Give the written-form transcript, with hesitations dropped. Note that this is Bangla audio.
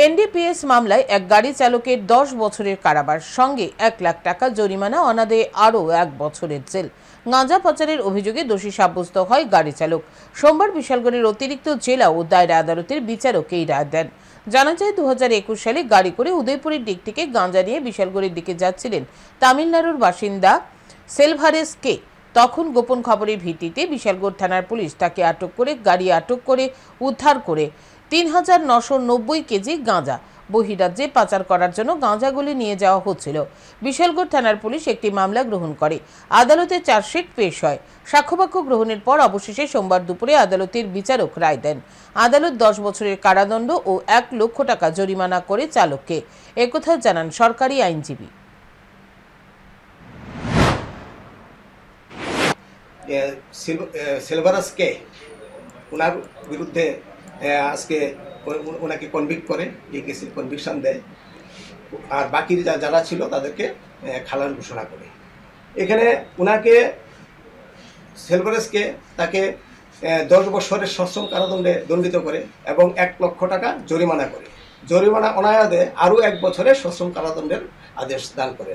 এনডিপিএস মামলায় এক গাড়ি চালকের 10 বছরের কারাবাস, সঙ্গে 1 লাখ টাকা জরিমানা, অনাদায়ে আরও 1 বছরের জেল। গাঁজা পাচারের অভিযোগে দোষী সাব্যস্ত হয় গাড়ি চালক। সোমবার বিশালগড়ের অতিরিক্ত জেলা ও দায়রা আদালতের বিচারক এই রায় দেন। জানা যায়, 2021 সালে গাড়ি করে উদয়পুরের দিক থেকে গাঁজা নিয়ে বিশালগড়ের দিকে যাচ্ছিলেন তামিলনাড়ুর বাসিন্দা সেলভারেস কে। তখন গোপন খবরের ভিত্তিতে বিশালগড় থানার পুলিশ তাকে আটক করে গাড়ি আটক করে উদ্ধার করে ৩,৯৯০ কেজি গাঁজা বহিরাজ্যে পাচার করার জন্য গাঁজাগুলি নিয়ে যাওয়া হচ্ছিল। বিশালগড় থানার পুলিশ একটি মামলা গ্রহণ করে। আদালতে চার্জশিট পেশ হয়। সাক্ষ্যবাক্য গ্রহণের পর অবশেষে সোমবার দুপুরে আদালতের বিচারক রায় দেন। আদালত 10 বছরের কারাদণ্ড ও 1 লক্ষ টাকা জরিমানা করে চালককে। একথা জানান সরকারি আইনজীবী। সেলভারাস কে ওনার বিরুদ্ধে আজকে ওনাকে কনভিক্ট করে, এই কেসের কনভিকশন দেয়, আর বাকি যারা ছিল তাদেরকে খালাস ঘোষণা করে। এখানে ওনাকে সেলভারাসকে তাকে 10 বছরের সশ্রম কারাদণ্ডে দণ্ডিত করে এবং 1 লক্ষ টাকা জরিমানা করে। জরিমানা অনায়াদে আরও 1 বছরের সশ্রম কারাদণ্ডের আদেশ দান করে।